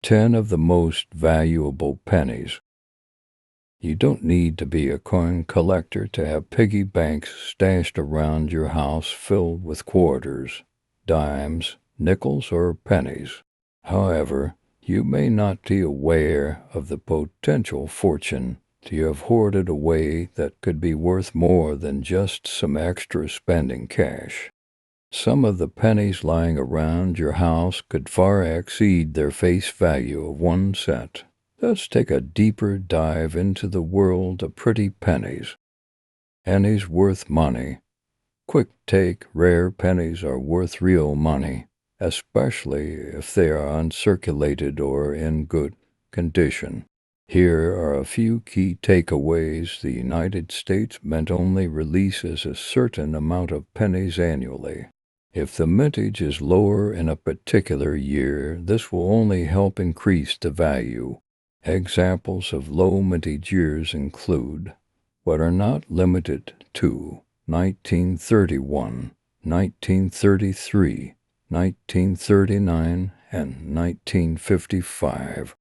10 of the most valuable pennies. You don't need to be a coin collector to have piggy banks stashed around your house filled with quarters, dimes, nickels, or pennies. However, you may not be aware of the potential fortune you have hoarded away that could be worth more than just some extra spending cash. Some of the pennies lying around your house could far exceed their face value of 1 cent. Let's take a deeper dive into the world of pretty pennies. Pennies worth money. Quick take, rare pennies are worth real money, especially if they are uncirculated or in good condition. Here are a few key takeaways. The United States Mint only releases a certain amount of pennies annually. If the mintage is lower in a particular year, this will only help increase the value. Examples of low mintage years include, but are not limited to, 1931, 1933, 1939, and 1955.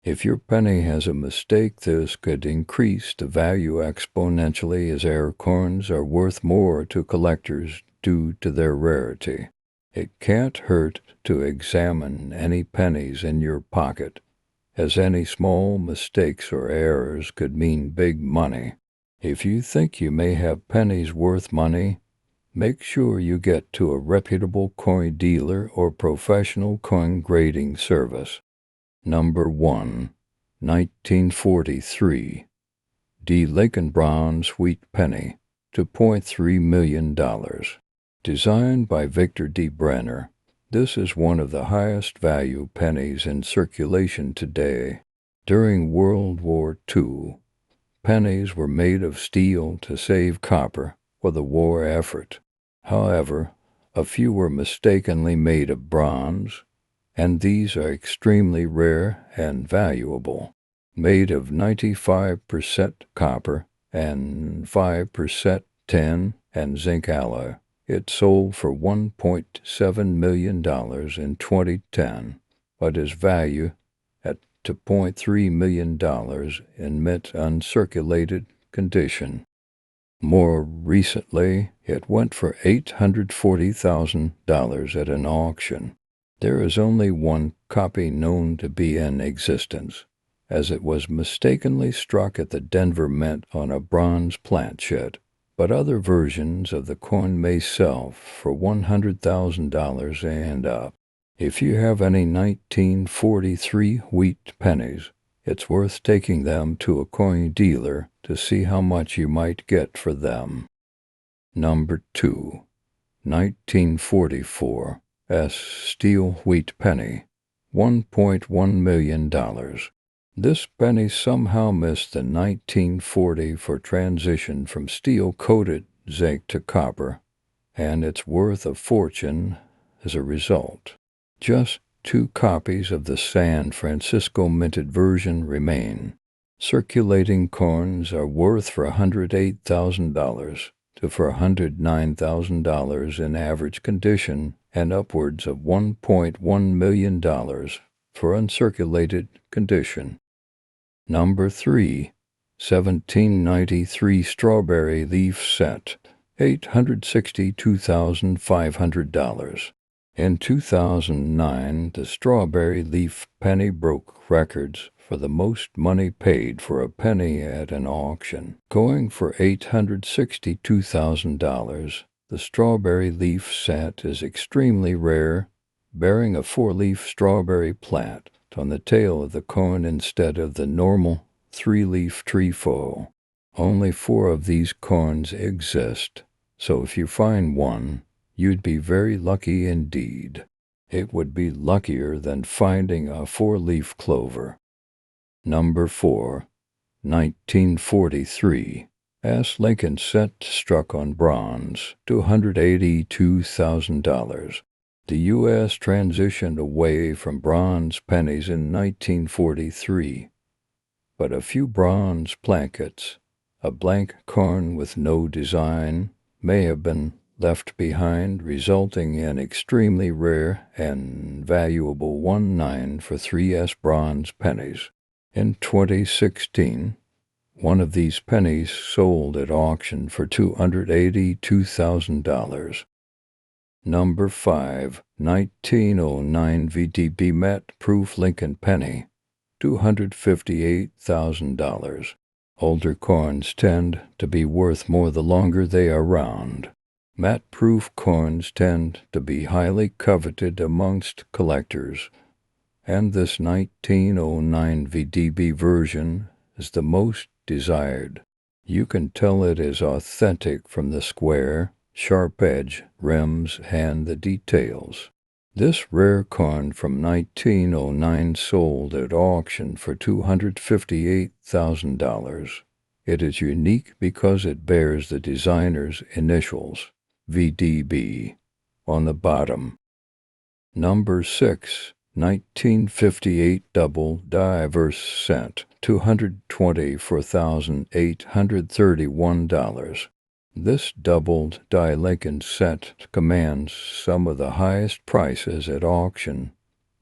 If your penny has a mistake, this could increase the value exponentially, as rare coins are worth more to collectors due to their rarity. It can't hurt to examine any pennies in your pocket, as any small mistakes or errors could mean big money. If you think you may have pennies worth money, make sure you get to a reputable coin dealer or professional coin grading service. Number 1. 1943 VDB Lincoln Bronze Wheat Penny, $2.3 million. Designed by Victor D. Brenner, this is one of the highest value pennies in circulation today. During World War II, pennies were made of steel to save copper for the war effort. However, a few were mistakenly made of bronze, and these are extremely rare and valuable. Made of 95% copper and 5% tin and zinc alloy, it sold for $1.7 million in 2010, but is valued at $2.3 million in mint uncirculated condition. More recently, it went for $840,000 at an auction. There is only one copy known to be in existence, as it was mistakenly struck at the Denver Mint on a bronze planchette, but other versions of the coin may sell for $100,000 and up. If you have any 1943 wheat pennies, it's worth taking them to a coin dealer to see how much you might get for them. Number 2. 1944 steel wheat penny, $1.1 million. This penny somehow missed the 1940 for transition from steel-coated zinc to copper, and it's worth a fortune as a result. Just 2 copies of the San Francisco minted version remain. Circulating coins are worth for $108,000 to $109,000 in average condition, and upwards of $1.1 million for uncirculated condition. Number 3. 1793 Strawberry Leaf Set, $862,500. In 2009, the strawberry leaf penny broke records for the most money paid for a penny at an auction. Going for $862,000, the strawberry leaf set is extremely rare, bearing a 4-leaf strawberry plant on the tail of the coin instead of the normal 3-leaf trefoil. Only 4 of these coins exist, so if you find one, you'd be very lucky indeed. It would be luckier than finding a 4-leaf clover. Number 4. 1943 Lincoln set struck on bronze, $282,000. The U.S. transitioned away from bronze pennies in 1943, but a few bronze plankets, a blank coin with no design, may have been left behind, resulting in extremely rare and valuable 1/9 for 3S bronze pennies. In 2016, one of these pennies sold at auction for $282,000. Number 5, 1909 VDB Proof Lincoln Penny, $258,000. Older coins tend to be worth more the longer they are around. Matte-proof coins tend to be highly coveted amongst collectors, and this 1909 VDB version is the most desired. You can tell it is authentic from the square, sharp edge, rims, and the details. This rare coin from 1909 sold at auction for $258,000. It is unique because it bears the designer's initials, VDB, on the bottom. Number 6, 1958 double die Obverse cent, $224,831. This doubled die Lincoln cent commands some of the highest prices at auction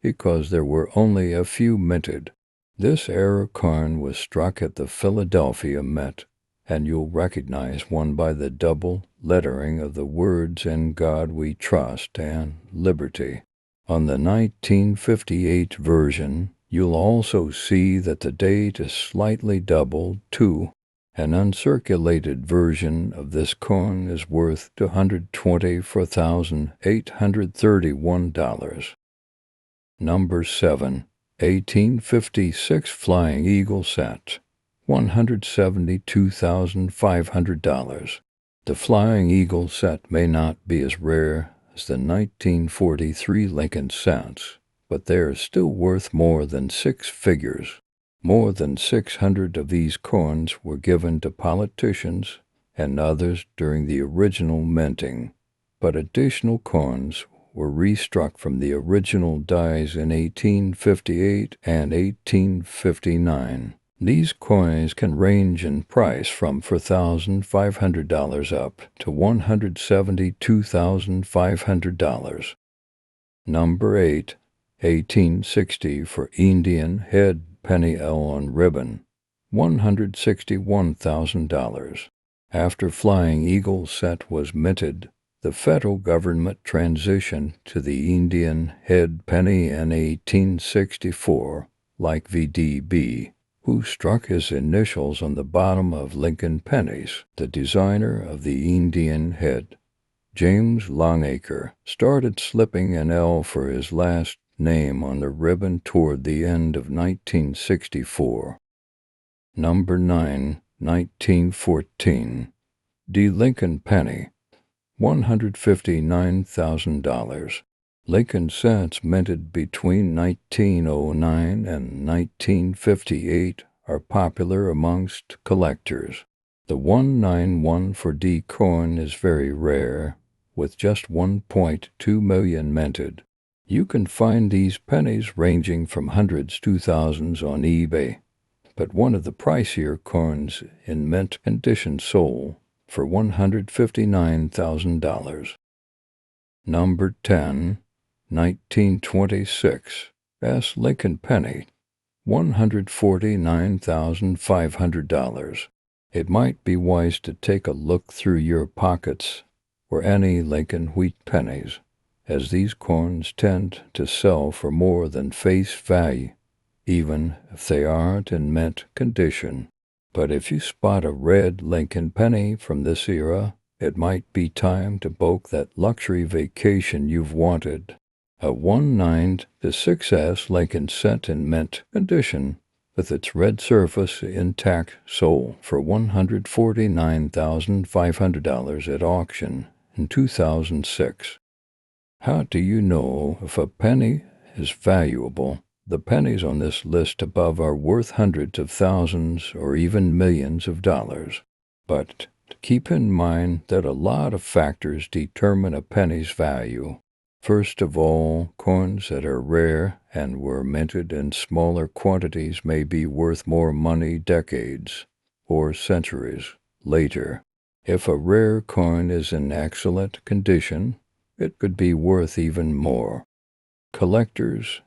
because there were only a few minted. This era coin was struck at the Philadelphia Mint, and you'll recognize one by the double lettering of the words "In God We Trust" and "Liberty." On the 1958 version, you'll also see that the date is slightly doubled, too. An uncirculated version of this coin is worth $224,831. Number 7, 1856 Flying Eagle cent, $172,500. The Flying Eagle cent may not be as rare as the 1943 Lincoln cents, but they are still worth more than 6 figures. More than 600 of these coins were given to politicians and others during the original minting, but additional coins were restruck from the original dies in 1858 and 1859. These coins can range in price from $4,500 up to $172,500. Number 8, 1860 for Indian head penny L on ribbon, $161,000. After Flying Eagle set was minted, the federal government transitioned to the Indian head penny in 1864, like VDB, who struck his initials on the bottom of Lincoln pennies. The designer of the Indian head, James Longacre, started slipping an L for his last name on the ribbon toward the end of 1964. Number 9, 1914 D. Lincoln Penny, $159,000. Lincoln cents minted between 1909 and 1958 are popular amongst collectors. The 191 for D coin is very rare, with just 1.2 million minted. You can find these pennies ranging from hundreds to thousands on eBay, but one of the pricier coins in mint condition sold for $159,000. Number 10, 1926 S. Lincoln Penny, $149,500. It might be wise to take a look through your pockets or any Lincoln wheat pennies, as these coins tend to sell for more than face value, even if they aren't in mint condition. But if you spot a red Lincoln penny from this era, it might be time to book that luxury vacation you've wanted. A 1/9 to 6S Lincoln cent in mint condition, with its red surface intact, sold for $149,500 at auction in 2006. How do you know if a penny is valuable? The pennies on this list above are worth hundreds of thousands or even millions of dollars. But keep in mind that a lot of factors determine a penny's value. First of all, coins that are rare and were minted in smaller quantities may be worth more money decades or centuries later. If a rare coin is in excellent condition, it could be worth even more. Collectors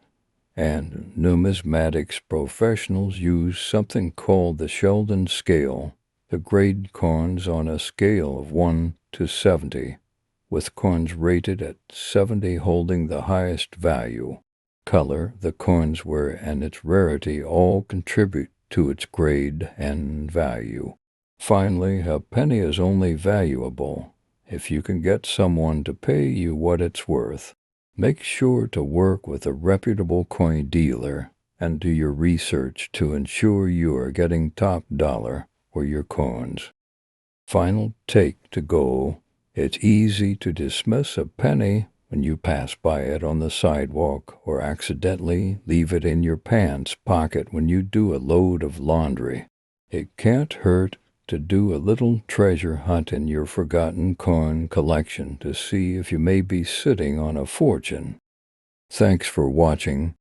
and numismatics professionals use something called the Sheldon scale to grade coins on a scale of 1 to 70, with coins rated at 70 holding the highest value. Color, the coins wear, and its rarity all contribute to its grade and value. Finally, a penny is only valuable if you can get someone to pay you what it's worth. Make sure to work with a reputable coin dealer and do your research to ensure you are getting top dollar for your coins. Final take to go: it's easy to dismiss a penny when you pass by it on the sidewalk or accidentally leave it in your pants pocket when you do a load of laundry. It can't hurt to do a little treasure hunt in your forgotten coin collection to see if you may be sitting on a fortune. Thanks for watching.